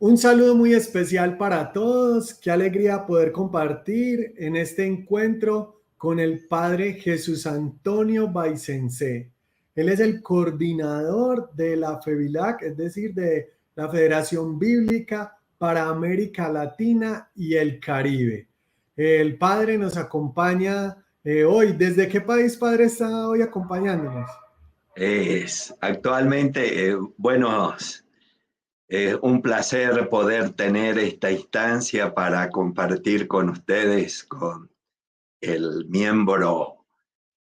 Un saludo muy especial para todos. Qué alegría poder compartir en este encuentro con el Padre Jesús Antonio Baicense. Él es el coordinador de la FEBILAC, es decir, de la Federación Bíblica para América Latina y el Caribe. El Padre nos acompaña hoy. ¿Desde qué país, Padre, está hoy acompañándonos? Es actualmente, es un placer poder tener esta instancia para compartir con ustedes, con el miembro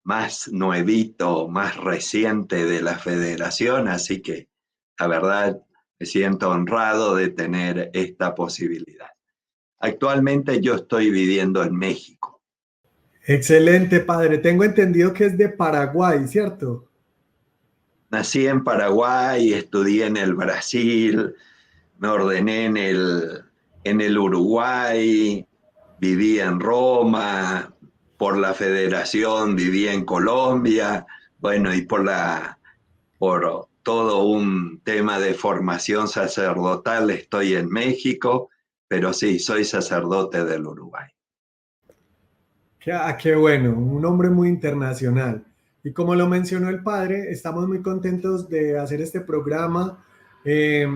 más nuevito, más reciente de la federación, así que la verdad me siento honrado de tener esta posibilidad. Actualmente yo estoy viviendo en México. Excelente, Padre. Tengo entendido que es de Paraguay, ¿cierto? Nací en Paraguay, estudié en el Brasil, me ordené en el Uruguay, viví en Roma, por la Federación viví en Colombia, bueno, y por todo un tema de formación sacerdotal estoy en México, pero sí, soy sacerdote del Uruguay. Qué bueno, un hombre muy internacional. Y como lo mencionó el padre, estamos muy contentos de hacer este programa eh,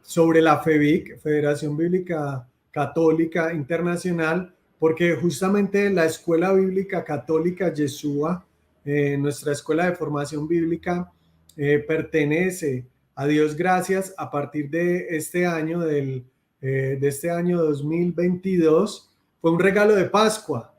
sobre la FEBIC, Federación Bíblica Católica Internacional, porque justamente la Escuela Bíblica Católica Yeshua, nuestra escuela de formación bíblica, pertenece a Dios gracias a partir de este año, de este año 2022. Fue un regalo de Pascua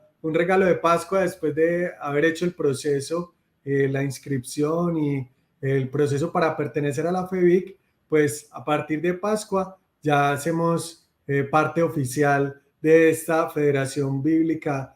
después de haber hecho el proceso, la inscripción y el proceso para pertenecer a la FEBIC. Pues a partir de Pascua ya hacemos parte oficial de esta Federación Bíblica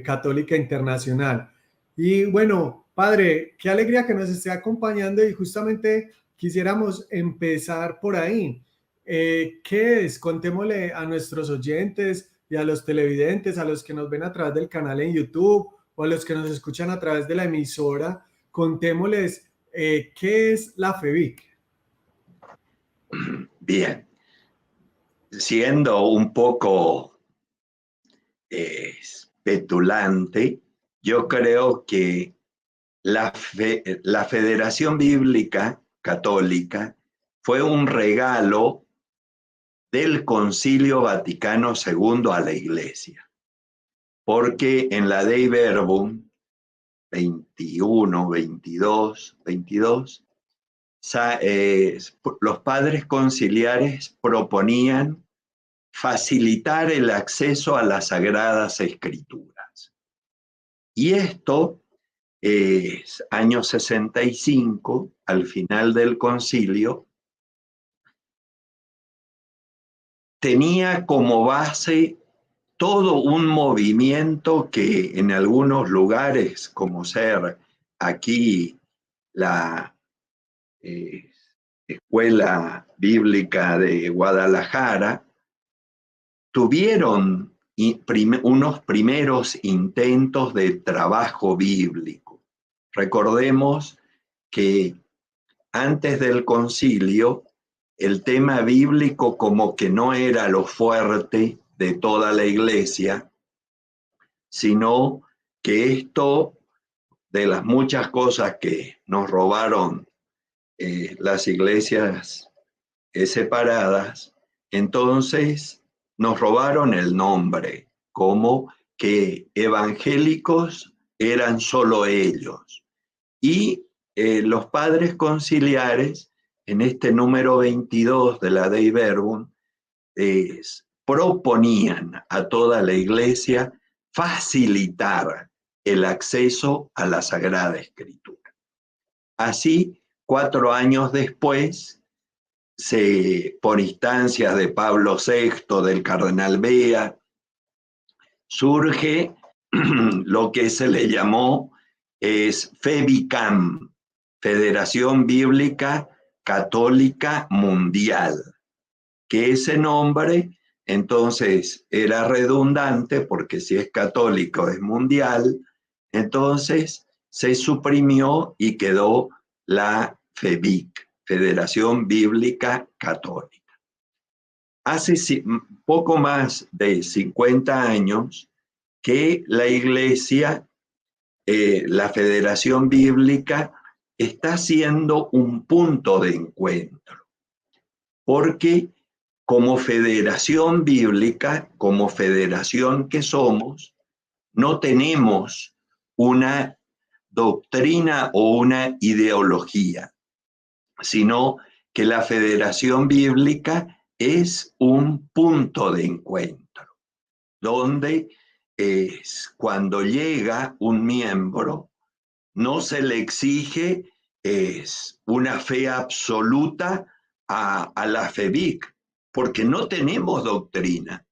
Católica Internacional. Y bueno, Padre, qué alegría que nos esté acompañando y justamente quisiéramos empezar por ahí. ¿Qué es? Contémosle a nuestros oyentes y a los televidentes, a los que nos ven a través del canal en YouTube o a los que nos escuchan a través de la emisora, contémosles qué es la FEBIC. Bien, siendo un poco petulante, yo creo que la Federación Bíblica Católica fue un regalo del Concilio Vaticano II a la Iglesia, porque en la Dei Verbum 21, 22, los padres conciliares proponían facilitar el acceso a las Sagradas Escrituras. Y esto es año 65, al final del concilio, tenía como base todo un movimiento que en algunos lugares, como ser aquí la Escuela Bíblica de Guadalajara, tuvieron unos primeros intentos de trabajo bíblico. Recordemos que antes del concilio, el tema bíblico como que no era lo fuerte de toda la iglesia, sino que esto, de las muchas cosas que nos robaron las iglesias separadas, entonces nos robaron el nombre, como que evangélicos eran solo ellos. Y los padres conciliares, en este número 22 de la Dei Verbum, proponían a toda la iglesia facilitar el acceso a la Sagrada Escritura. Así, 4 años después, por instancias de Pablo VI, del cardenal Bea, surge lo que se le llamó FEBICAM, Federación Bíblica Católica Mundial, que ese nombre entonces era redundante porque si es católico es mundial, entonces se suprimió y quedó la FEBIC, Federación Bíblica Católica. hace poco más de 50 años que la Iglesia, la Federación Bíblica, está siendo un punto de encuentro, porque como federación bíblica, como federación que somos, no tenemos una doctrina o una ideología, sino que la federación bíblica es un punto de encuentro, donde cuando llega un miembro, no se le exige una fe absoluta a la FEBIC, porque no tenemos doctrina.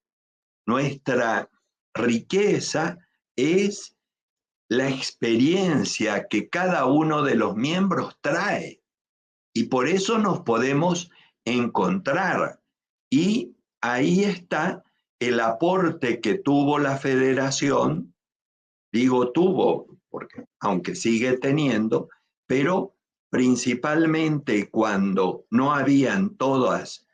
Nuestra riqueza es la experiencia que cada uno de los miembros trae, y por eso nos podemos encontrar. Y ahí está el aporte que tuvo la federación, digo tuvo, porque aunque sigue teniendo, pero principalmente cuando no habían todos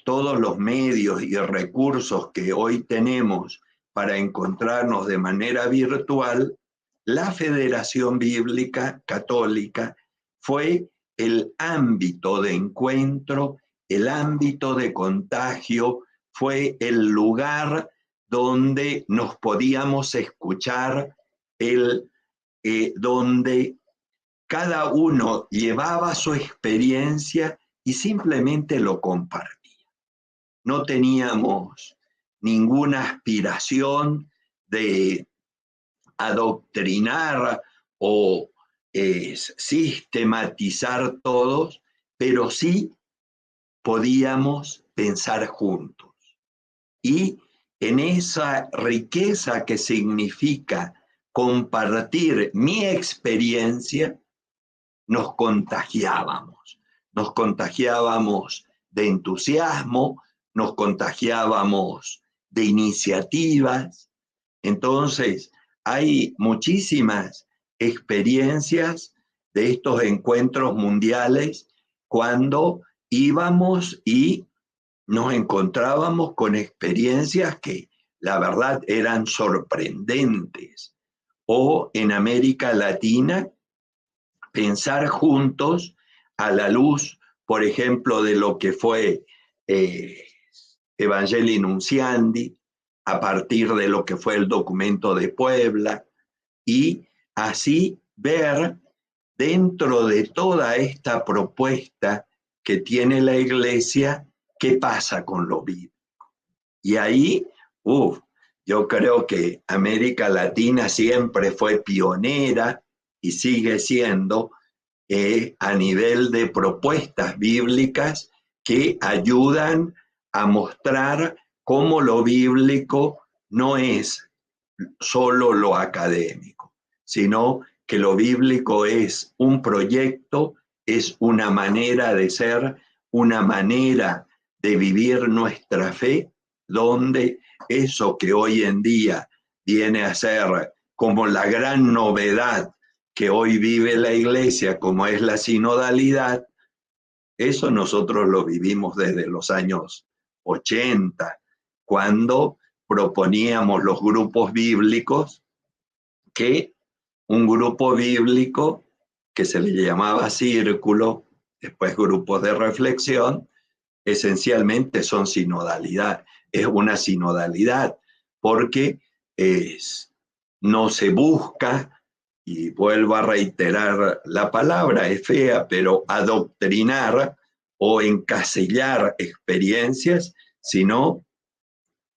los medios y recursos que hoy tenemos para encontrarnos de manera virtual, la Federación Bíblica Católica fue el ámbito de encuentro, el ámbito de contagio, fue el lugar donde nos podíamos escuchar, donde cada uno llevaba su experiencia y simplemente lo compartía. No teníamos ninguna aspiración de adoctrinar o sistematizar todos, pero sí podíamos pensar juntos. Y en esa riqueza que significa compartir mi experiencia, nos contagiábamos de entusiasmo, nos contagiábamos de iniciativas. Entonces, hay muchísimas experiencias de estos encuentros mundiales cuando íbamos y nos encontrábamos con experiencias que la verdad eran sorprendentes. O en América Latina, pensar juntos a la luz, por ejemplo, de lo que fue Evangelii Nunciandi, a partir de lo que fue el documento de Puebla, y así ver dentro de toda esta propuesta que tiene la Iglesia, qué pasa con lo bíblico. Y ahí, yo creo que América Latina siempre fue pionera y sigue siendo a nivel de propuestas bíblicas que ayudan a mostrar cómo lo bíblico no es solo lo académico, sino que lo bíblico es un proyecto, es una manera de ser, una manera de vivir nuestra fe, donde eso que hoy en día viene a ser como la gran novedad que hoy vive la Iglesia, como es la sinodalidad, eso nosotros lo vivimos desde los años 80, cuando proponíamos los grupos bíblicos, que un grupo bíblico que se le llamaba círculo, después grupos de reflexión, esencialmente son sinodalidad. Es una sinodalidad porque no se busca, y vuelvo a reiterar la palabra, es fea, pero adoctrinar o encasillar experiencias, sino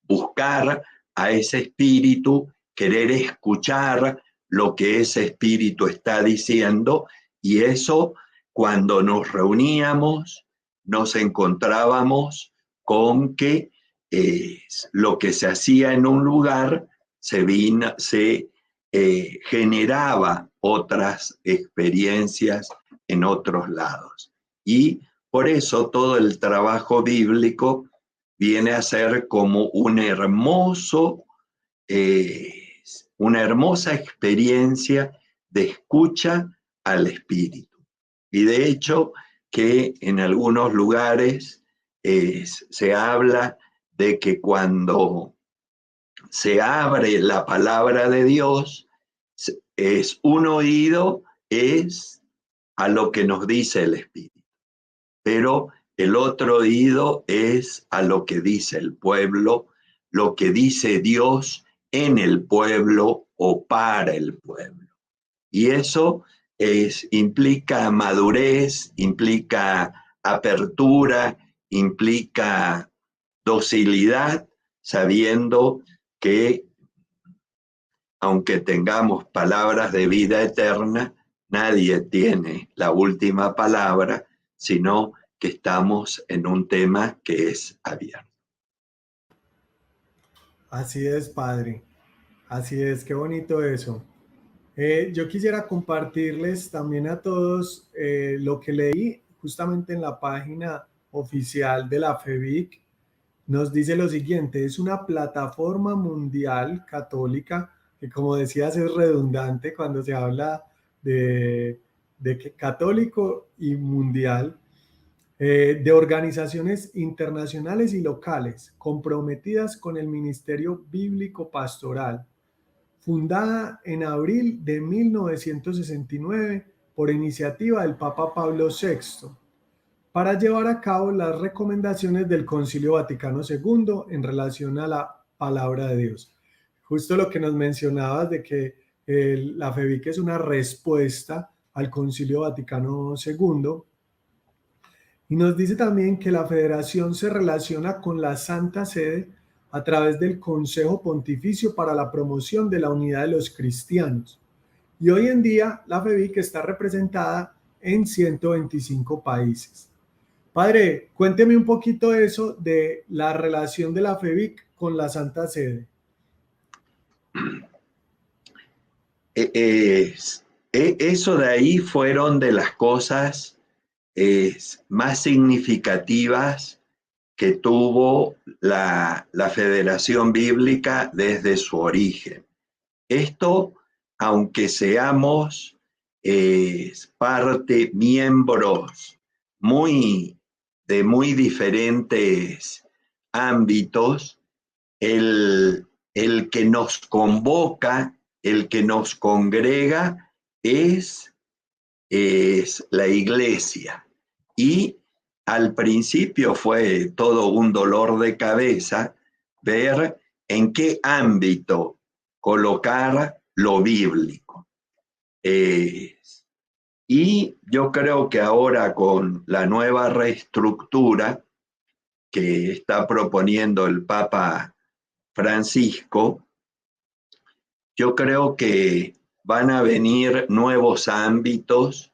buscar a ese espíritu, querer escuchar lo que ese espíritu está diciendo, y eso, cuando nos reuníamos, nos encontrábamos con que lo que se hacía en un lugar se generaba otras experiencias en otros lados. Y por eso todo el trabajo bíblico viene a ser como una hermosa experiencia de escucha al espíritu. Y de hecho que en algunos lugares se habla de que cuando se abre la palabra de Dios, es un oído, es a lo que nos dice el Espíritu, pero el otro oído es a lo que dice el pueblo, lo que dice Dios en el pueblo o para el pueblo. Y eso implica madurez, implica apertura, implica docilidad, sabiendo que aunque tengamos palabras de vida eterna, nadie tiene la última palabra, sino que estamos en un tema que es abierto. Así es, padre. Así es, qué bonito eso. Yo quisiera compartirles también a todos lo que leí justamente en la página oficial de la FEBIC. Nos dice lo siguiente: es una plataforma mundial católica que, como decías, es redundante cuando se habla de que católico y mundial, de organizaciones internacionales y locales comprometidas con el ministerio bíblico pastoral, fundada en abril de 1969 por iniciativa del Papa Pablo VI, para llevar a cabo las recomendaciones del Concilio Vaticano II en relación a la palabra de Dios. Justo lo que nos mencionabas de que la FEBIC es una respuesta al Concilio Vaticano II, y nos dice también que la federación se relaciona con la Santa Sede a través del Consejo Pontificio para la Promoción de la Unidad de los Cristianos. Y hoy en día la FEBIC está representada en 125 países. Padre, cuénteme un poquito eso de la relación de la FEBIC con la Santa Sede. Eso de ahí fueron de las cosas más significativas que tuvo la Federación Bíblica desde su origen. Esto, aunque seamos miembros de muy diferentes ámbitos, el que nos convoca, el que nos congrega es la iglesia. Y al principio fue todo un dolor de cabeza ver en qué ámbito colocar lo bíblico. Y yo creo que ahora con la nueva reestructura que está proponiendo el Papa Francisco, yo creo que van a venir nuevos ámbitos,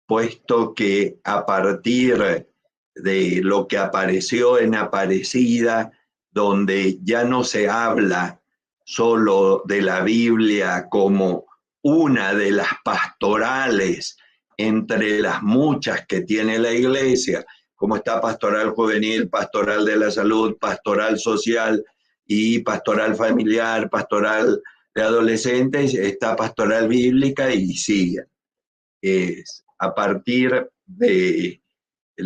puesto que a partir de lo que apareció en Aparecida, donde ya no se habla solo de la Biblia como una de las pastorales entre las muchas que tiene la iglesia, como está pastoral juvenil, pastoral de la salud, pastoral social y pastoral familiar, pastoral de adolescentes, está pastoral bíblica y sigue. A partir del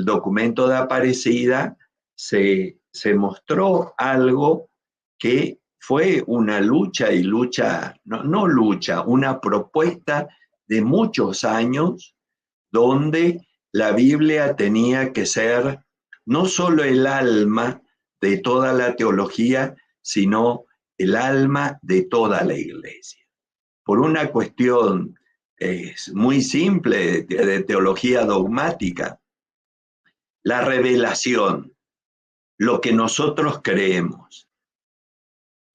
documento de Aparecida se mostró algo que fue una lucha y una propuesta de muchos años, donde la Biblia tenía que ser no solo el alma de toda la teología, sino el alma de toda la iglesia. Por una cuestión muy simple de teología dogmática, la revelación, lo que nosotros creemos,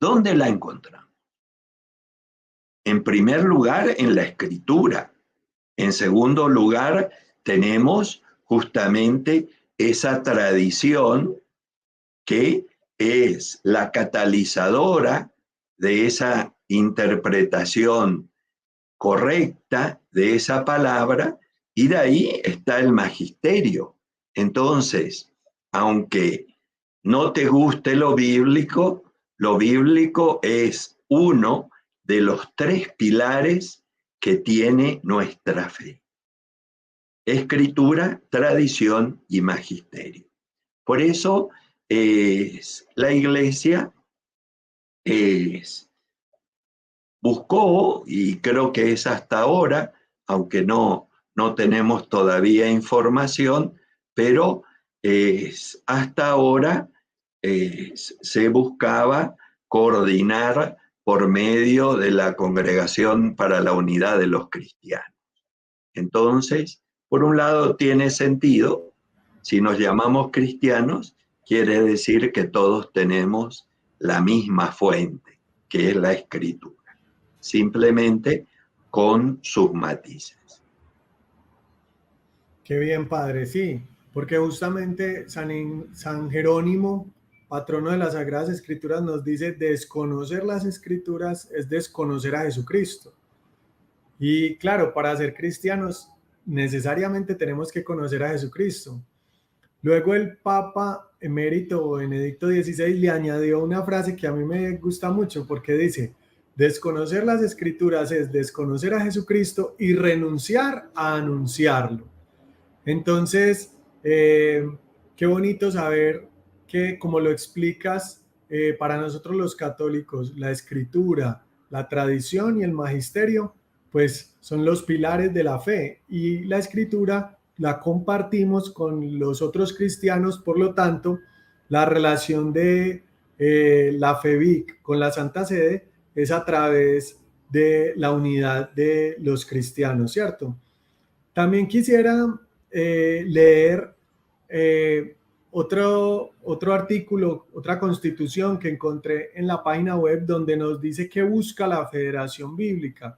¿dónde la encontramos? En primer lugar, en la Escritura. En segundo lugar, tenemos justamente esa tradición que es la catalizadora de esa interpretación correcta de esa palabra, y de ahí está el magisterio. Entonces, aunque no te guste lo bíblico es uno de los tres pilares que tiene nuestra fe: Escritura, tradición y magisterio. Por eso la Iglesia buscó, y creo que es hasta ahora, aunque no tenemos todavía información, pero hasta ahora se buscaba coordinar por medio de la Congregación para la Unidad de los Cristianos. Entonces, por un lado tiene sentido, si nos llamamos cristianos, quiere decir que todos tenemos la misma fuente, que es la Escritura, simplemente con sus matices. Qué bien, padre, sí, porque justamente San Jerónimo, patrono de las Sagradas Escrituras, nos dice: desconocer las Escrituras es desconocer a Jesucristo. Y claro, para ser cristianos necesariamente tenemos que conocer a Jesucristo. Luego el Papa emérito Benedicto XVI le añadió una frase que a mí me gusta mucho, porque dice: desconocer las Escrituras es desconocer a Jesucristo y renunciar a anunciarlo. Entonces, qué bonito saber que, como lo explicas, para nosotros los católicos, la escritura, la tradición y el magisterio, pues son los pilares de la fe, y la escritura la compartimos con los otros cristianos. Por lo tanto, la relación de la FEBIC con la Santa Sede es a través de la unidad de los cristianos, ¿cierto? También quisiera leer otro artículo, otra constitución que encontré en la página web, donde nos dice que busca la Federación Bíblica.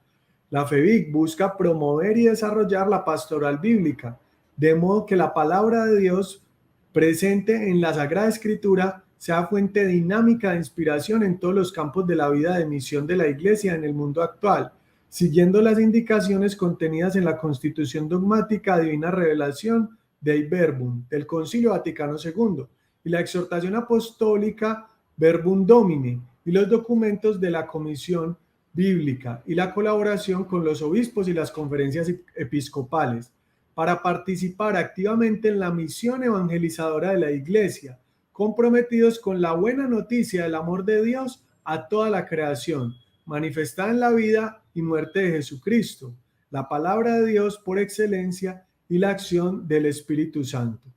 La FEBIC busca promover y desarrollar la pastoral bíblica, de modo que la palabra de Dios presente en la Sagrada Escritura sea fuente dinámica de inspiración en todos los campos de la vida de misión de la Iglesia en el mundo actual, siguiendo las indicaciones contenidas en la Constitución Dogmática Divina Revelación Dei Verbum del Concilio Vaticano II y la exhortación apostólica Verbum Domini y los documentos de la Comisión Bíblica y la colaboración con los obispos y las conferencias episcopales para participar activamente en la misión evangelizadora de la Iglesia, comprometidos con la buena noticia del amor de Dios a toda la creación, manifestada en la vida y muerte de Jesucristo, la palabra de Dios por excelencia y la acción del Espíritu Santo.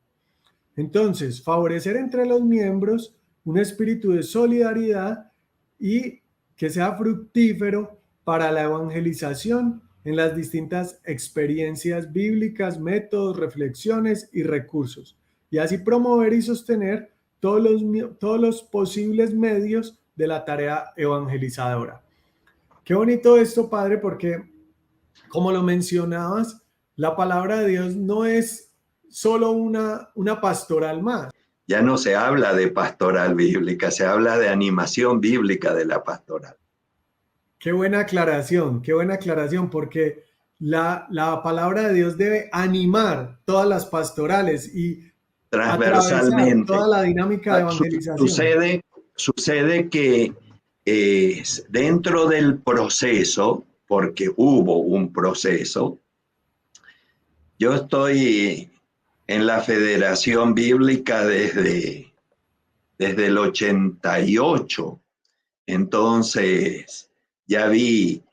Entonces, favorecer entre los miembros un espíritu de solidaridad y que sea fructífero para la evangelización en las distintas experiencias bíblicas, métodos, reflexiones y recursos, y así promover y sostener todos los posibles medios de la tarea evangelizadora. Qué bonito esto, padre, porque, como lo mencionabas, la palabra de Dios no es solo una pastoral más. Ya no se habla de pastoral bíblica, se habla de animación bíblica de la pastoral. Qué buena aclaración, porque la palabra de Dios debe animar todas las pastorales y transversalmente toda la dinámica de evangelización. Sucede que dentro del proceso, porque hubo un proceso, yo estoy en la Federación Bíblica desde el 88, entonces ya vi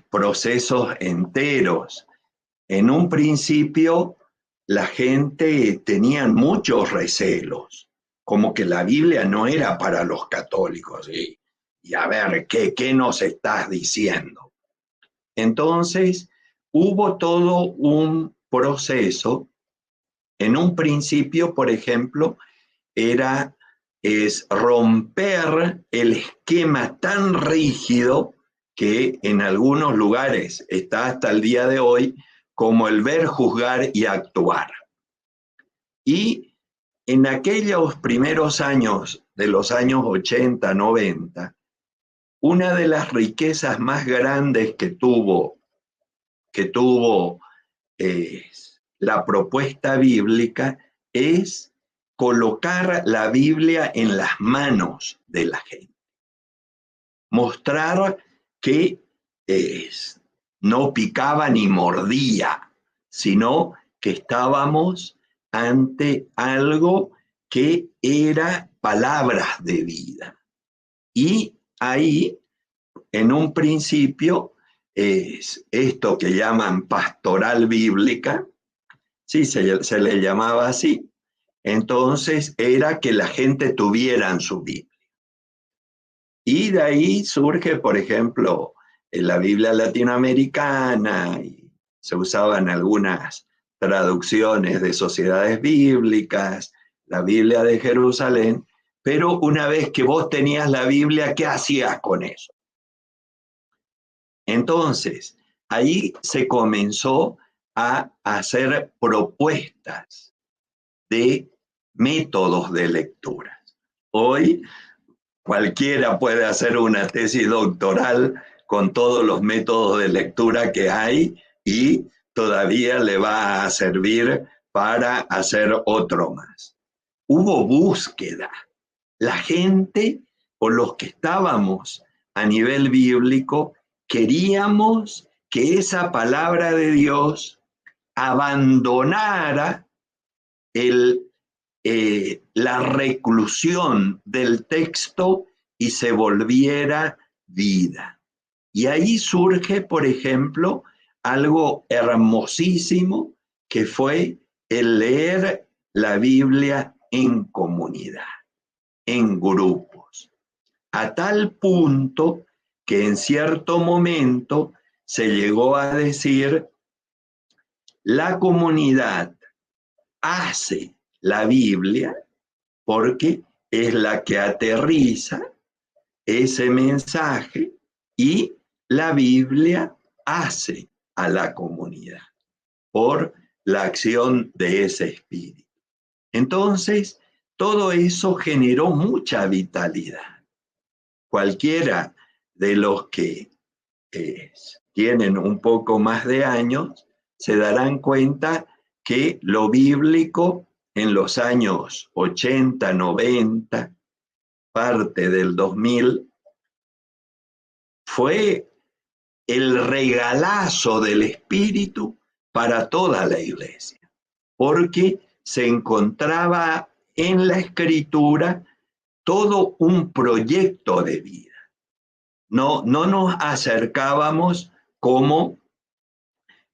procesos enteros. En un principio la gente tenía muchos recelos, como que la Biblia no era para los católicos. Y a ver, ¿qué nos estás diciendo? Entonces hubo todo un proceso. En un principio, por ejemplo, es romper el esquema tan rígido que en algunos lugares está hasta el día de hoy, como el ver, juzgar y actuar. Y en aquellos primeros años, de los años 80, 90, una de las riquezas más grandes que tuvo la propuesta bíblica es colocar la Biblia en las manos de la gente. Mostrar que no picaba ni mordía, sino que estábamos ante algo que era palabras de vida. Y ahí, en un principio, es esto que llaman pastoral bíblica, sí, se le llamaba así. Entonces era que la gente tuviera su Biblia. Y de ahí surge, por ejemplo, la Biblia latinoamericana, y se usaban algunas traducciones de sociedades bíblicas, la Biblia de Jerusalén, pero una vez que vos tenías la Biblia, ¿qué hacías con eso? Entonces, ahí se comenzó a hacer propuestas de métodos de lectura. Hoy cualquiera puede hacer una tesis doctoral con todos los métodos de lectura que hay y todavía le va a servir para hacer otro más. Hubo búsqueda. La gente o los que estábamos a nivel bíblico queríamos que esa palabra de Dios abandonara la reclusión del texto y se volviera vida. Y ahí surge, por ejemplo, algo hermosísimo que fue el leer la Biblia en comunidad, en grupos, a tal punto que en cierto momento se llegó a decir, la comunidad hace la Biblia porque es la que aterriza ese mensaje y la Biblia hace a la comunidad por la acción de ese espíritu. Entonces, todo eso generó mucha vitalidad. Cualquiera de los que tienen un poco más de años se darán cuenta que lo bíblico en los años 80, 90, parte del 2000, fue el regalazo del Espíritu para toda la iglesia, porque se encontraba en la Escritura todo un proyecto de vida. No nos acercábamos como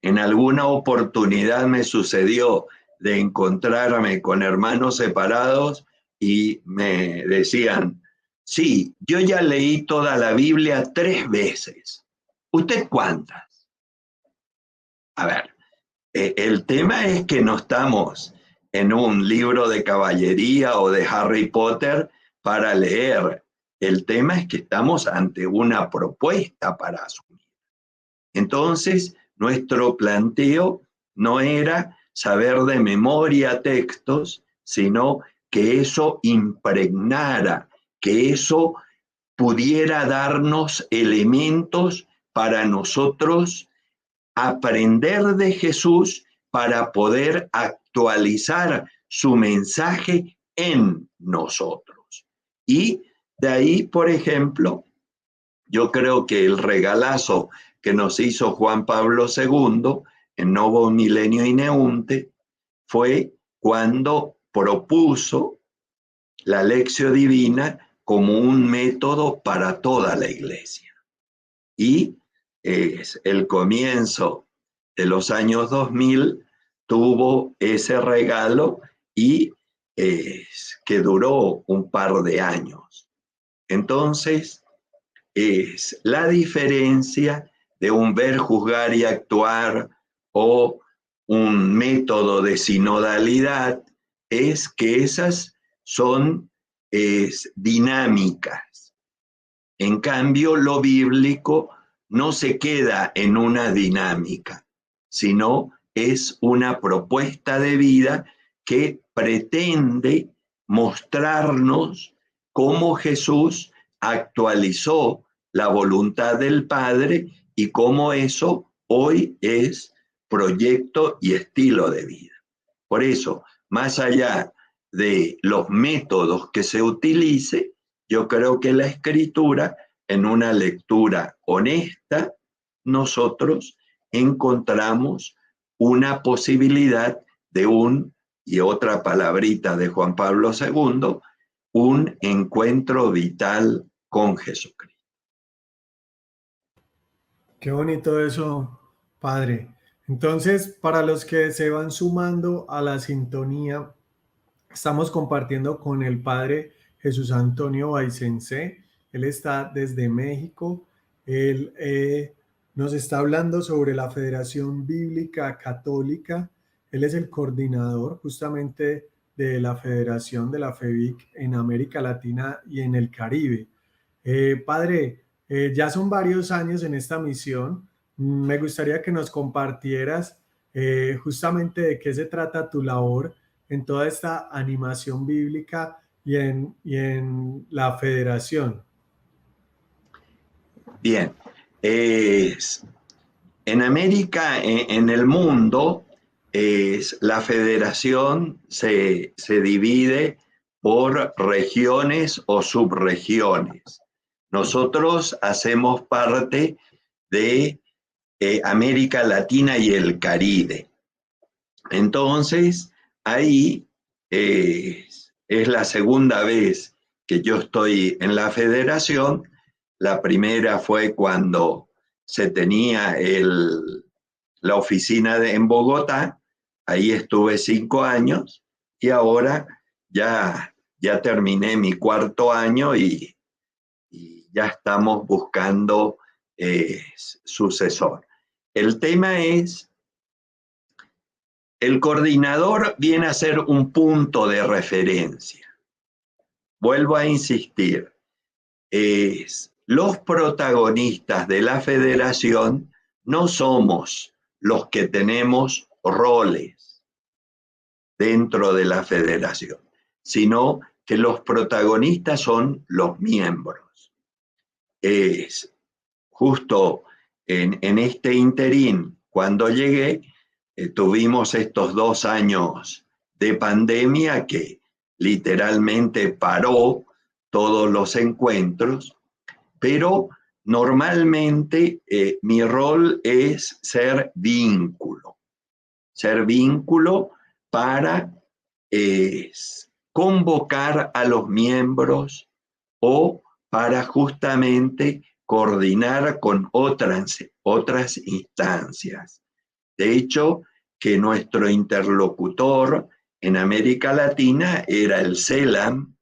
en alguna oportunidad me sucedió de encontrarme con hermanos separados y me decían, sí, yo ya leí toda la Biblia 3 veces. ¿Usted cuántas? A ver, el tema es que no estamos en un libro de caballería o de Harry Potter para leer. El tema es que estamos ante una propuesta para asumir. Entonces, nuestro planteo no era saber de memoria textos, sino que eso impregnara, que eso pudiera darnos elementos para nosotros aprender de Jesús para poder actualizar su mensaje en nosotros. Y de ahí, por ejemplo, yo creo que el regalazo que nos hizo Juan Pablo II en Novo Milenio Ineunte fue cuando propuso la Lección Divina como un método para toda la iglesia. Y el comienzo de los años 2000 tuvo ese regalo y que duró un par de años. Entonces, es la diferencia de un ver, juzgar y actuar o un método de sinodalidad, es que esas son dinámicas. En cambio, lo bíblico no se queda en una dinámica, sino es una propuesta de vida que pretende mostrarnos cómo Jesús actualizó la voluntad del Padre y cómo eso hoy es proyecto y estilo de vida. Por eso, más allá de los métodos que se utilice, yo creo que la Escritura, en una lectura honesta, nosotros encontramos una posibilidad de un y otra palabrita de Juan Pablo II, un encuentro vital con Jesucristo. Qué bonito eso, padre. Entonces, para los que se van sumando a la sintonía, estamos compartiendo con el padre Jesús Antonio Baicense. Él está desde México. Él nos está hablando sobre la Federación Bíblica Católica. Él es el coordinador justamente de la Federación de la FEBIC en América Latina y en el Caribe. Padre, ya son varios años en esta misión. Me gustaría que nos compartieras justamente de qué se trata tu labor en toda esta animación bíblica y en la federación. Bien, en América, en el mundo, la federación se divide por regiones o subregiones. Nosotros hacemos parte de América Latina y el Caribe. Entonces, ahí es la segunda vez que yo estoy en la federación. La primera fue cuando se tenía la oficina en Bogotá. Ahí estuve 5 años y ahora ya terminé mi 4.º año y ya estamos buscando sucesor. El tema es, el coordinador viene a ser un punto de referencia. Vuelvo a insistir, los protagonistas de la federación no somos los que tenemos roles dentro de la federación, sino que los protagonistas son los miembros. Justo en este interín, cuando llegué, tuvimos estos 2 años de pandemia que literalmente paró todos los encuentros, pero normalmente mi rol es ser vínculo para convocar a los miembros o para justamente coordinar con otras instancias. De hecho, que nuestro interlocutor en América Latina era el CELAM,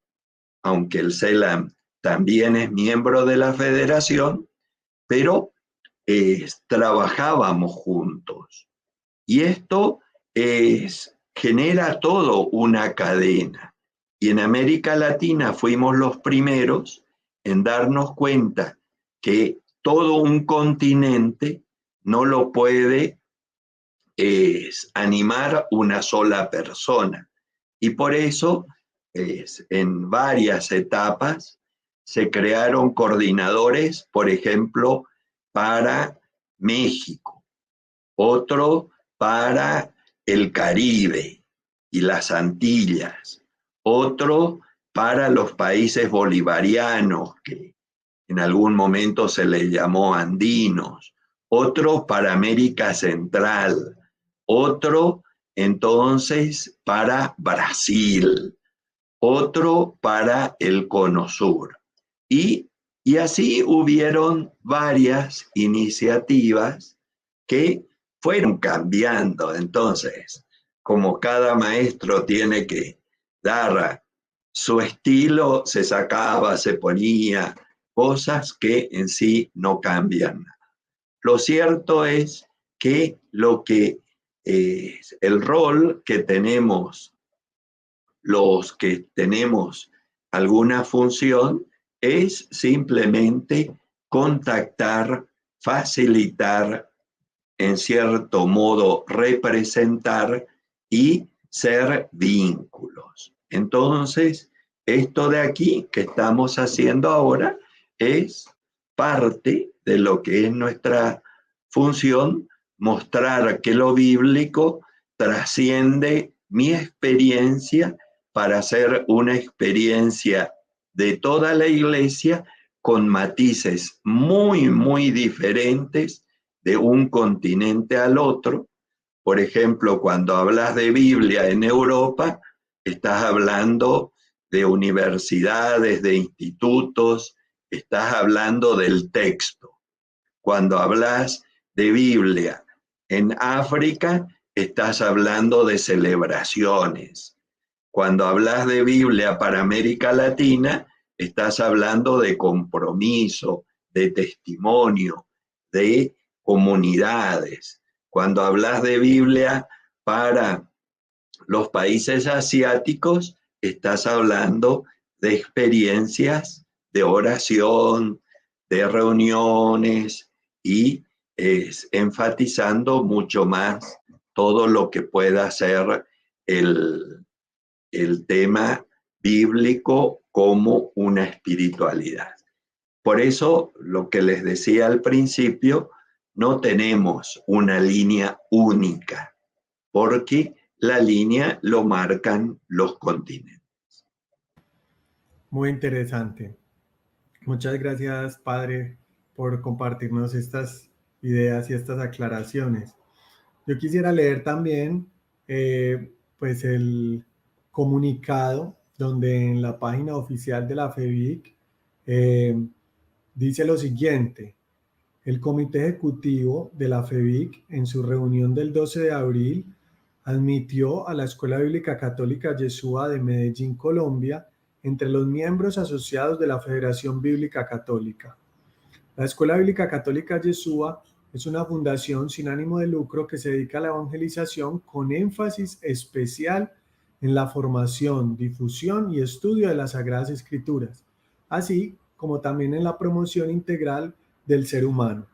aunque el CELAM también es miembro de la federación, pero trabajábamos juntos. Y esto genera todo una cadena. Y en América Latina fuimos los primeros en darnos cuenta que todo un continente no lo puede animar una sola persona. Y por eso, en varias etapas, se crearon coordinadores, por ejemplo, para México, otro para el Caribe y las Antillas, otro para los países bolivarianos, que en algún momento se les llamó andinos, otro para América Central, otro entonces para Brasil, otro para el Cono Sur. Y así hubieron varias iniciativas que fueron cambiando. Entonces, como cada maestro tiene que dar su estilo, se sacaba, se ponía cosas que en sí no cambian. Lo cierto es que el rol que tenemos los que tenemos alguna función es simplemente contactar, facilitar, en cierto modo representar y ser vínculos. Entonces, esto de aquí que estamos haciendo ahora es parte de lo que es nuestra función, mostrar que lo bíblico trasciende mi experiencia para hacer una experiencia de toda la iglesia con matices muy, muy diferentes de un continente al otro, Por ejemplo, cuando hablas de Biblia en Europa, estás hablando de universidades, de institutos, estás hablando del texto. Cuando hablas de Biblia en África, estás hablando de celebraciones. Cuando hablas de Biblia para América Latina, estás hablando de compromiso, de testimonio, de comunidades. Cuando hablas de Biblia para los países asiáticos, estás hablando de experiencias de oración, de reuniones y enfatizando mucho más todo lo que pueda ser el tema bíblico como una espiritualidad. Por eso, lo que les decía al principio, no tenemos una línea única, porque la línea lo marcan los continentes. Muy interesante. Muchas gracias, padre, por compartirnos estas ideas y estas aclaraciones. Yo quisiera leer también pues el comunicado donde en la página oficial de la FEBIC dice lo siguiente: el Comité Ejecutivo de la FEBIC en su reunión del 12 de abril admitió a la Escuela Bíblica Católica Yeshua de Medellín, Colombia, entre los miembros asociados de la Federación Bíblica Católica. La Escuela Bíblica Católica Yeshua es una fundación sin ánimo de lucro que se dedica a la evangelización con énfasis especial en la formación, difusión y estudio de las Sagradas Escrituras, así como también en la promoción integral del ser humano.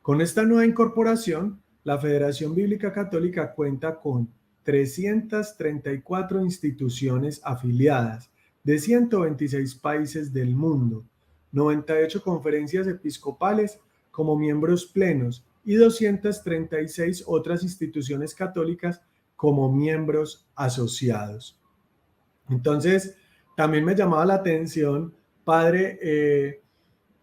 Con esta nueva incorporación, la Federación Bíblica Católica cuenta con 334 instituciones afiliadas de 126 países del mundo, 98 conferencias episcopales como miembros plenos y 236 otras instituciones católicas como miembros asociados. Entonces, también me llamaba la atención, padre,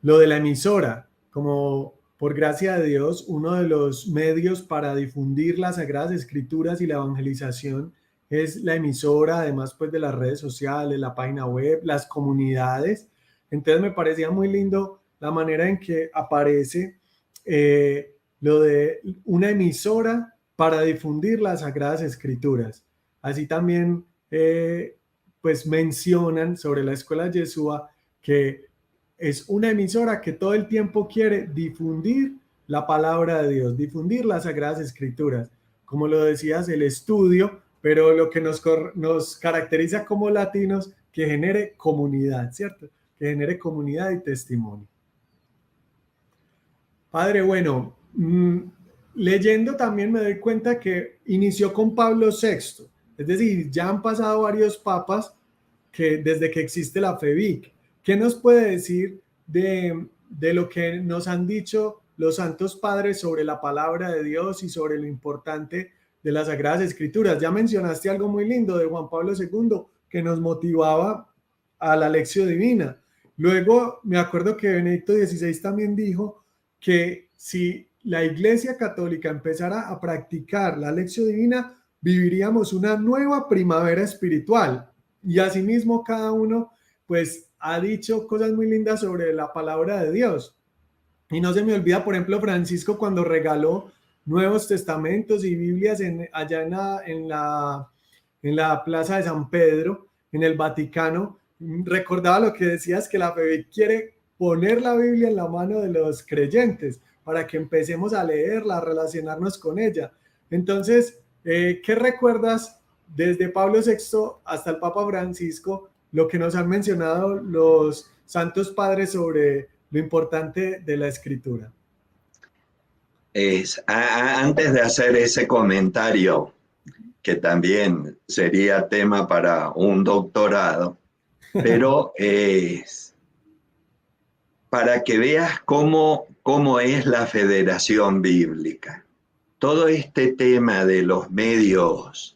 lo de la emisora, como por gracia de Dios, uno de los medios para difundir las Sagradas Escrituras y la evangelización es la emisora, además pues de las redes sociales, la página web, las comunidades. Entonces me parecía muy lindo la manera en que aparece lo de una emisora para difundir las Sagradas Escrituras. Así también pues mencionan sobre la Escuela Yeshua que es una emisora que todo el tiempo quiere difundir la palabra de Dios, difundir las Sagradas Escrituras. Como lo decías, el estudio, pero lo que nos caracteriza como latinos, que genere comunidad, ¿cierto? Que genere comunidad y testimonio. Padre, bueno, leyendo también me doy cuenta que inició con Pablo VI, es decir, ya han pasado varios papas que desde que existe la FEBIC. ¿Qué nos puede decir de lo que nos han dicho los santos padres sobre la palabra de Dios y sobre lo importante de las Sagradas Escrituras? Ya mencionaste algo muy lindo de Juan Pablo II que nos motivaba a la lección divina. Luego me acuerdo que Benedicto XVI también dijo que si la Iglesia Católica empezara a practicar la lección divina, viviríamos una nueva primavera espiritual. Y asimismo cada uno pues ha dicho cosas muy lindas sobre la palabra de Dios. Y no se me olvida, por ejemplo, Francisco cuando regaló Nuevos Testamentos y Biblias allá en la Plaza de San Pedro, en el Vaticano, recordaba lo que decías, que la FEBIC quiere poner la Biblia en la mano de los creyentes para que empecemos a leerla, a relacionarnos con ella. Entonces, ¿qué recuerdas desde Pablo VI hasta el Papa Francisco, lo que nos han mencionado los santos padres sobre lo importante de la escritura? Antes de hacer ese comentario, que también sería tema para un doctorado, pero para que veas cómo es la Federación Bíblica. Todo este tema de los medios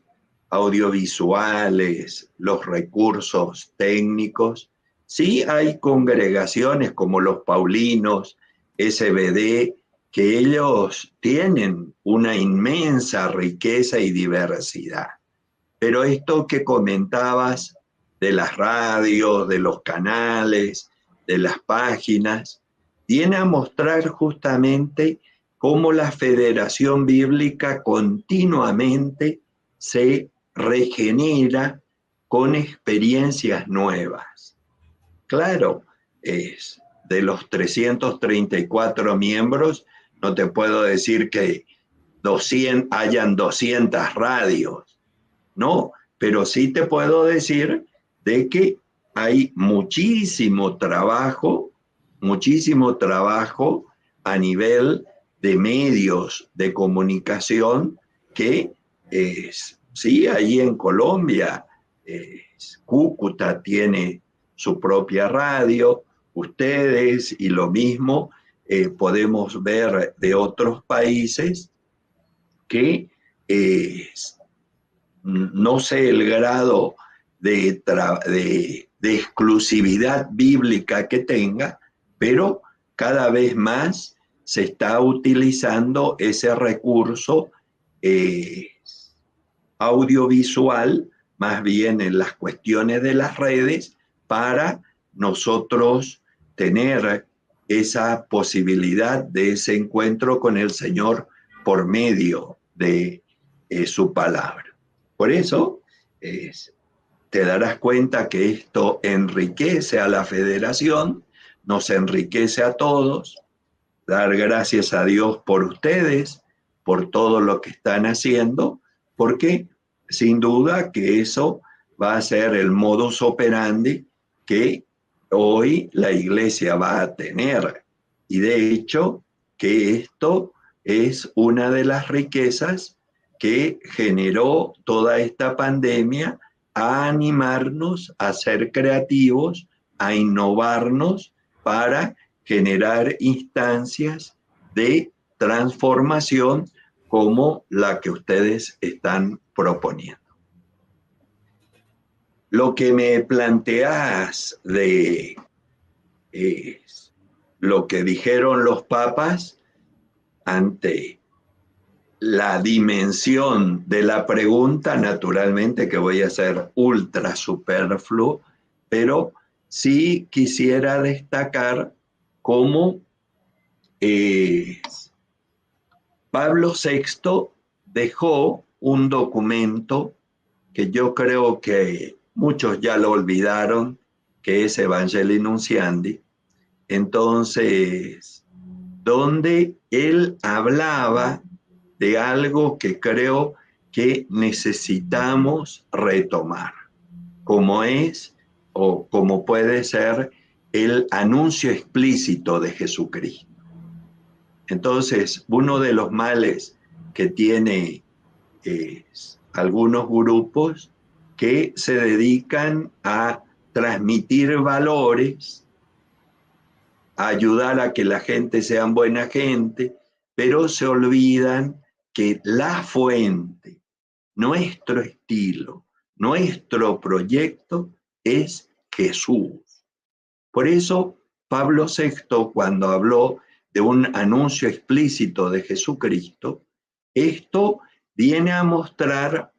audiovisuales, los recursos técnicos, sí hay congregaciones como los Paulinos, SBD, que ellos tienen una inmensa riqueza y diversidad. Pero esto que comentabas de las radios, de los canales, de las páginas, viene a mostrar justamente cómo la Federación Bíblica continuamente se regenera con experiencias nuevas. Claro, de los 334 miembros, no te puedo decir que hayan 200 radios, no, pero sí te puedo decir de que hay muchísimo trabajo a nivel de medios de comunicación que sí, ahí en Colombia, Cúcuta tiene su propia radio, ustedes y lo mismo podemos ver de otros países que no sé el grado de exclusividad bíblica que tenga, pero cada vez más se está utilizando ese recurso audiovisual, más bien en las cuestiones de las redes, para nosotros tener esa posibilidad de ese encuentro con el Señor por medio de su palabra. Por eso te darás cuenta que esto enriquece a la federación, nos enriquece a todos. Dar gracias a Dios por ustedes, por todo lo que están haciendo, porque sin duda que eso va a ser el modus operandi que hoy la iglesia va a tener. Y de hecho, que esto es una de las riquezas que generó toda esta pandemia, a animarnos a ser creativos, a innovarnos para generar instancias de transformación como la que ustedes están proponiendo. Lo que me planteas de lo que dijeron los papas ante la dimensión de la pregunta, naturalmente que voy a ser ultra superfluo, pero sí quisiera destacar cómo Pablo VI dejó un documento que yo creo que muchos ya lo olvidaron, que es Evangelii Nunciandi. Entonces, donde él hablaba de algo que creo que necesitamos retomar, como es o como puede ser el anuncio explícito de Jesucristo. Entonces, uno de los males que tiene algunos grupos que se dedican a transmitir valores, a ayudar a que la gente sea buena gente, pero se olvidan que la fuente, nuestro estilo, nuestro proyecto es Jesús. Por eso Pablo VI, cuando habló de un anuncio explícito de Jesucristo, esto viene a mostrar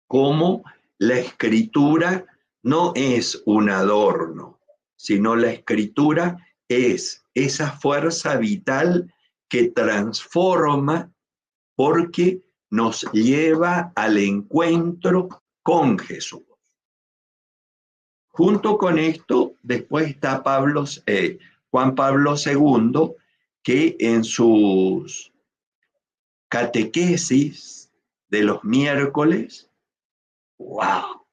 cómo la escritura no es un adorno, sino la escritura es esa fuerza vital que transforma porque nos lleva al encuentro con Jesús. Junto con esto, después está Juan Pablo II, que en sus catequesis de los miércoles, ¡wow!,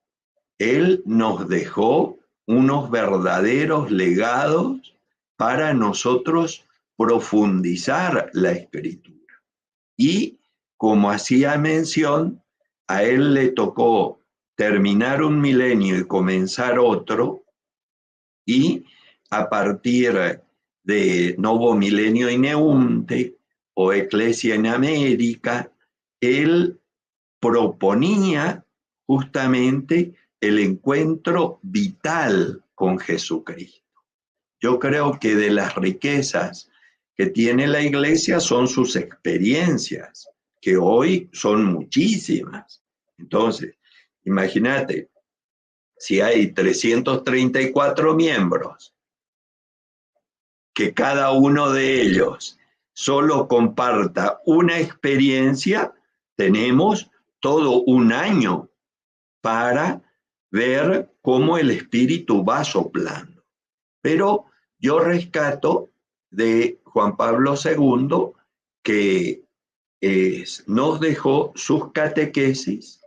él nos dejó unos verdaderos legados para nosotros profundizar la escritura. Y como hacía mención, a él le tocó terminar un milenio y comenzar otro, y a partir de Novo Milenio in Eunte o Ecclesia en América, él proponía justamente el encuentro vital con Jesucristo. Yo creo que de las riquezas que tiene la iglesia son sus experiencias, que hoy son muchísimas. Entonces, imagínate, si hay 334 miembros, que cada uno de ellos solo comparta una experiencia, tenemos todo un año para ver cómo el espíritu va soplando. Pero yo rescato de Juan Pablo II que nos dejó sus catequesis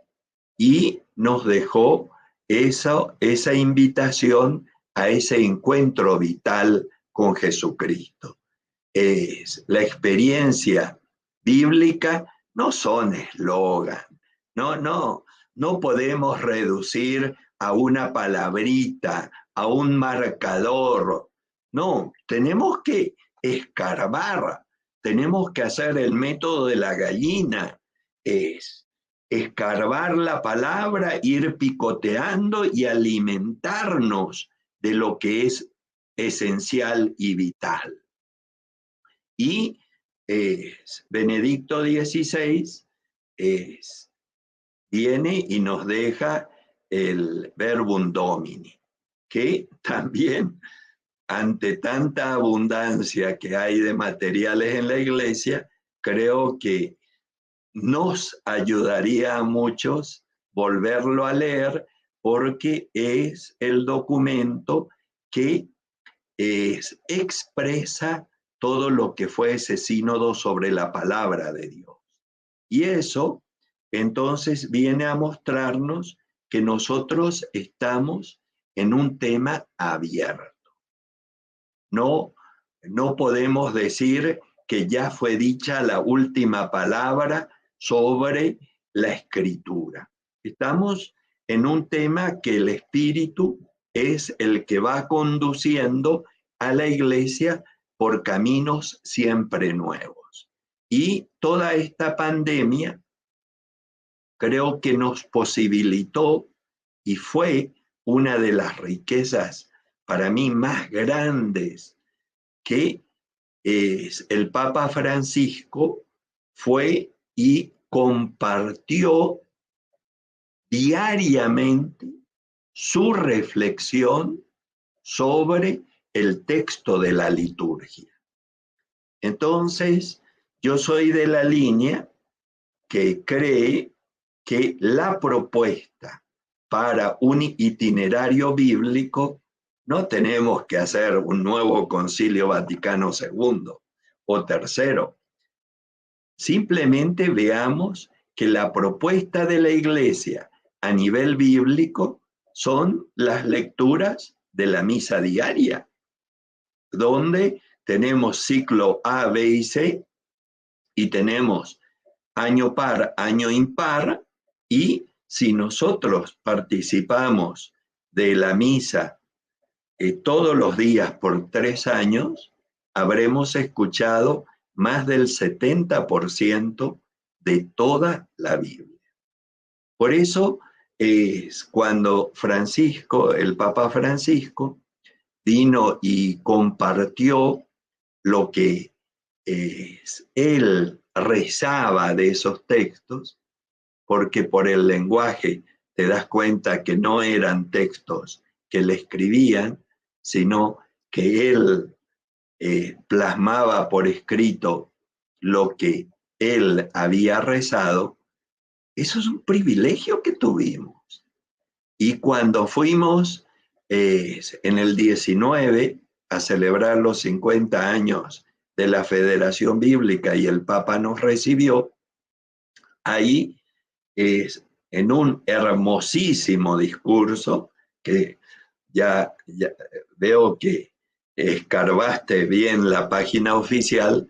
y nos dejó esa invitación a ese encuentro vital con Jesucristo. La experiencia bíblica no son eslogan, no podemos reducir a una palabrita, a un marcador. No, tenemos que escarbar, tenemos que hacer el método de la gallina, es escarbar la palabra, ir picoteando y alimentarnos de lo que es esencial y vital. Y Benedicto XVI viene y nos deja el Verbum Domini, que también ante tanta abundancia que hay de materiales en la iglesia, creo que nos ayudaría a muchos volverlo a leer, porque es el documento que expresa todo lo que fue ese sínodo sobre la palabra de Dios. Y eso entonces viene a mostrarnos que nosotros estamos en un tema abierto. No podemos decir que ya fue dicha la última palabra sobre la escritura. Estamos en un tema que el Espíritu es el que va conduciendo a la iglesia por caminos siempre nuevos. Y toda esta pandemia creo que nos posibilitó, y fue una de las riquezas para mí más grandes, que el Papa Francisco fue y compartió diariamente su reflexión sobre el texto de la liturgia. Entonces, yo soy de la línea que cree que la propuesta para un itinerario bíblico no tenemos que hacer un nuevo Concilio Vaticano II o tercero. Simplemente veamos que la propuesta de la Iglesia a nivel bíblico son las lecturas de la misa diaria, donde tenemos ciclo A, B y C, y tenemos año par, año impar, y si nosotros participamos de la misa todos los días por 3 años, habremos escuchado más del 70% de toda la Biblia. Por eso cuando Francisco, el Papa Francisco, vino y compartió lo que él rezaba de esos textos, porque por el lenguaje te das cuenta que no eran textos que le escribían, sino que él plasmaba por escrito lo que él había rezado. Eso es un privilegio que tuvimos. Y cuando fuimos en el 19 a celebrar los 50 años de la Federación Bíblica y el Papa nos recibió, ahí en un hermosísimo discurso, que ya veo que escarbaste bien la página oficial,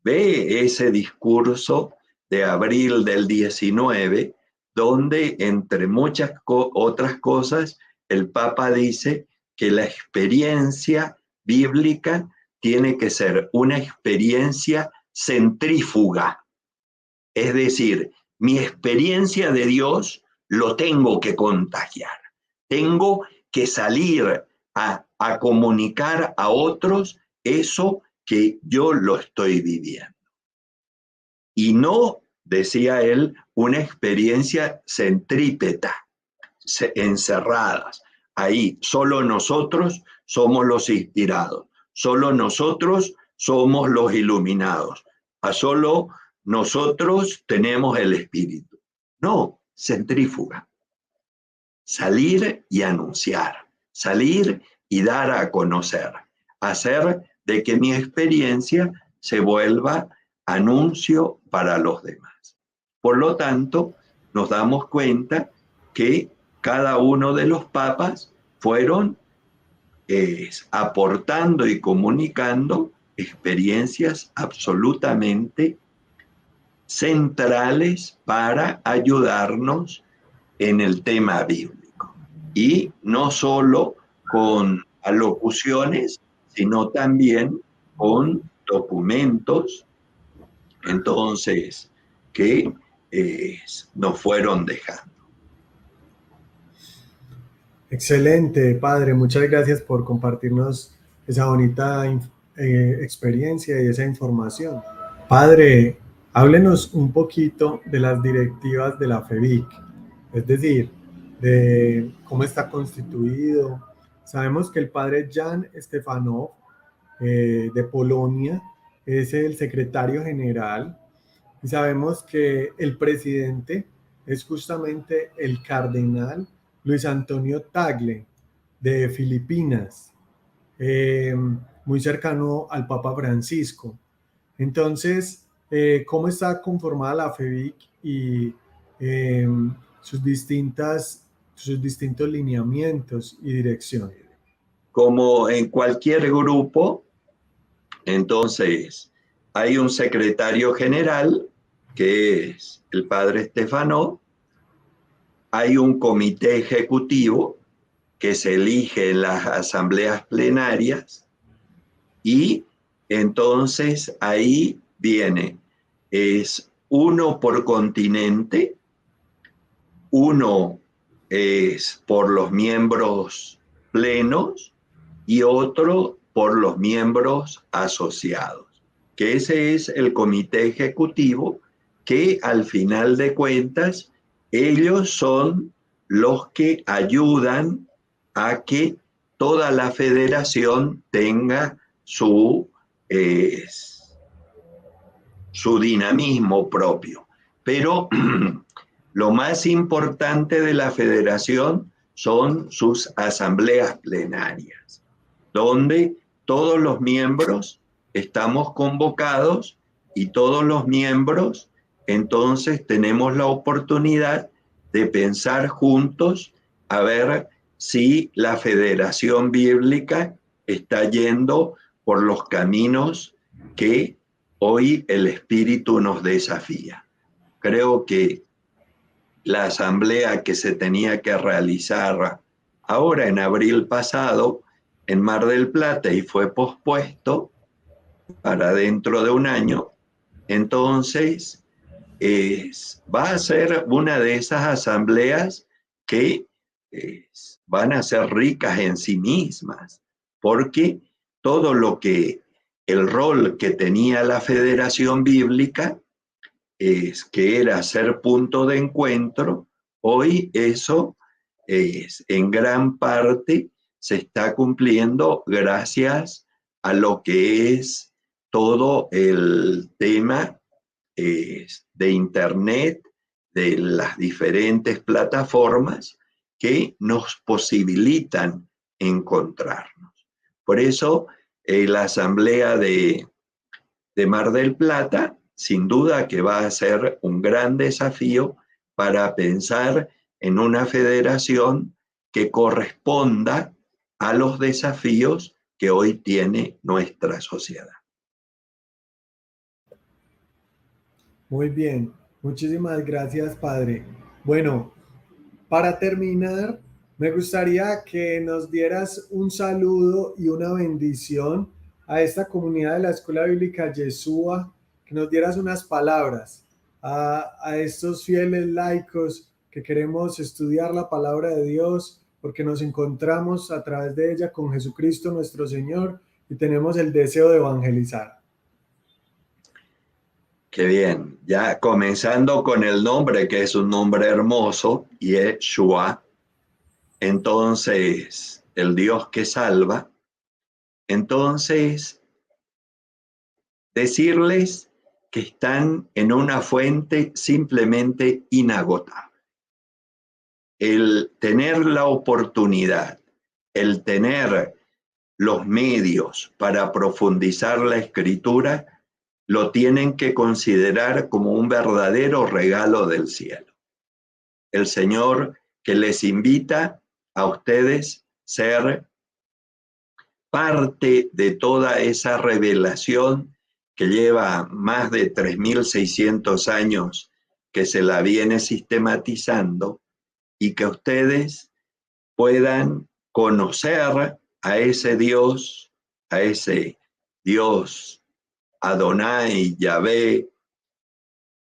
ve ese discurso de abril del 19, donde entre muchas otras cosas, el Papa dice que la experiencia bíblica tiene que ser una experiencia centrífuga. Es decir, mi experiencia de Dios lo tengo que contagiar. Tengo que salir a comunicar a otros eso que yo lo estoy viviendo. Y no, decía él, una experiencia centrípeta, encerradas. Ahí, solo nosotros somos los inspirados, solo nosotros somos los iluminados, a solo nosotros tenemos el Espíritu. No, centrífuga. Salir y anunciar, salir y dar a conocer, hacer de que mi experiencia se vuelva anuncio para los demás. Por lo tanto, nos damos cuenta que cada uno de los papas fueron aportando y comunicando experiencias absolutamente centrales para ayudarnos en el tema bíblico. Y no solo con alocuciones, sino también con documentos, entonces, que nos fueron dejando. Excelente, padre. Muchas gracias por compartirnos esa bonita experiencia y esa información. Padre, háblenos un poquito de las directivas de la FEBIC, es decir, de cómo está constituido. Sabemos que el padre Jan Stefanov de Polonia es el secretario general y sabemos que el presidente es justamente el cardenal Luis Antonio Tagle de Filipinas, muy cercano al Papa Francisco. Entonces, ¿cómo está conformada la FEBIC y eh, sus distintos lineamientos y direcciones? Como en cualquier grupo, entonces hay un secretario general, que es el padre Estefano, hay un comité ejecutivo que se elige en las asambleas plenarias y entonces ahí viene, es uno por continente, uno es por los miembros plenos y otro por los miembros asociados, que ese es el comité ejecutivo que al final de cuentas ellos son los que ayudan a que toda la federación tenga su dinamismo propio. Pero lo más importante de la federación son sus asambleas plenarias, donde todos los miembros estamos convocados y todos los miembros entonces tenemos la oportunidad de pensar juntos a ver si la federación bíblica está yendo por los caminos que hoy el Espíritu nos desafía. Creo que la asamblea que se tenía que realizar ahora en abril pasado en Mar del Plata y fue pospuesto para dentro de un año, entonces va a ser una de esas asambleas que van a ser ricas en sí mismas, porque todo lo que el rol que tenía la Federación Bíblica que era ser punto de encuentro, hoy eso en gran parte se está cumpliendo gracias a lo que es todo el tema de Internet, de las diferentes plataformas que nos posibilitan encontrarnos. Por eso, la Asamblea de Mar del Plata, sin duda que va a ser un gran desafío para pensar en una federación que corresponda a los desafíos que hoy tiene nuestra sociedad. Muy bien, muchísimas gracias, padre. Bueno, para terminar, me gustaría que nos dieras un saludo y una bendición a esta comunidad de la Escuela Bíblica Yeshua, que nos dieras unas palabras a estos fieles laicos que queremos estudiar la palabra de Dios, porque nos encontramos a través de ella con Jesucristo nuestro Señor y tenemos el deseo de evangelizar. Qué bien, ya comenzando con el nombre, que es un nombre hermoso, Yeshua, entonces el Dios que salva, entonces decirles que están en una fuente simplemente inagotable. El tener la oportunidad, el tener los medios para profundizar la escritura, lo tienen que considerar como un verdadero regalo del cielo. El Señor que les invita a ustedes ser parte de toda esa revelación que lleva más de 3.600 años que se la viene sistematizando, y que ustedes puedan conocer a ese Dios Adonai, Yahvé,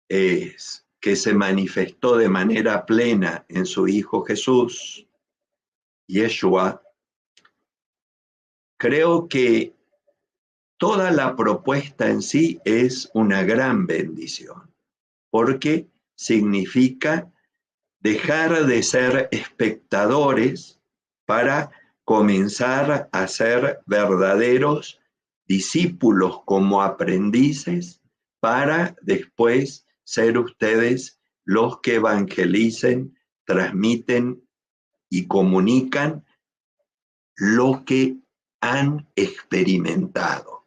que se manifestó de manera plena en su Hijo Jesús, Yeshua. Creo que toda la propuesta en sí es una gran bendición, porque significa dejar de ser espectadores para comenzar a ser verdaderos discípulos como aprendices, para después ser ustedes los que evangelicen, transmiten y comunican lo que han experimentado.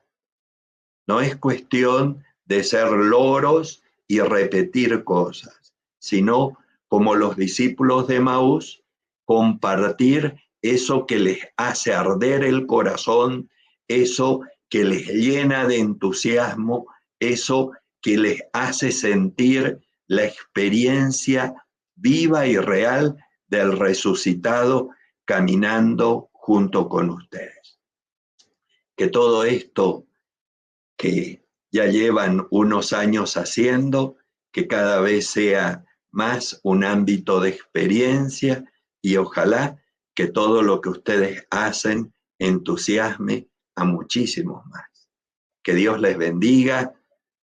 No es cuestión de ser loros y repetir cosas, sino, como los discípulos de Emaús, compartir eso que les hace arder el corazón, eso que les llena de entusiasmo, eso que les hace sentir la experiencia viva y real del resucitado caminando junto con ustedes. Que todo esto que ya llevan unos años haciendo, que cada vez sea más un ámbito de experiencia, y ojalá que todo lo que ustedes hacen entusiasme a muchísimos más. Que Dios les bendiga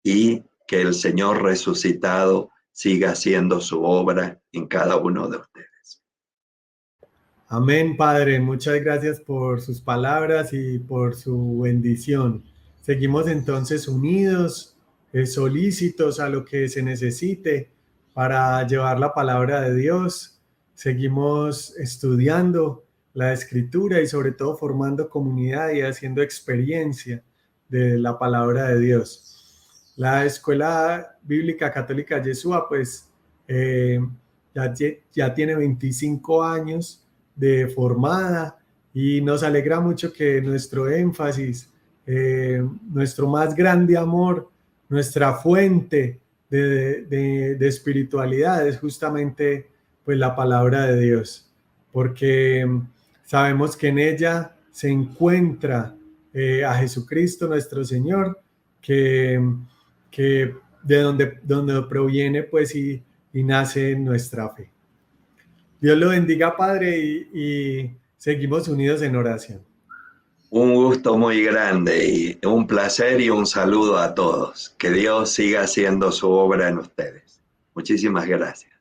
y que el Señor resucitado siga haciendo su obra en cada uno de ustedes. Amén, Padre. Muchas gracias por sus palabras y por su bendición. Seguimos entonces unidos, solícitos a lo que se necesite para llevar la palabra de Dios. Seguimos estudiando la Escritura y sobre todo formando comunidad y haciendo experiencia de la palabra de Dios. La Escuela Bíblica Católica Yeshua, pues, ya tiene 25 años de formada, y nos alegra mucho que nuestro énfasis, nuestro más grande amor, nuestra fuente de espiritualidad es justamente pues la palabra de Dios, porque sabemos que en ella se encuentra a Jesucristo nuestro Señor, que de donde proviene pues y nace nuestra fe. Dios lo bendiga, Padre, y seguimos unidos en oración. Un gusto muy grande y un placer y un saludo a todos. Que Dios siga haciendo su obra en ustedes. Muchísimas gracias.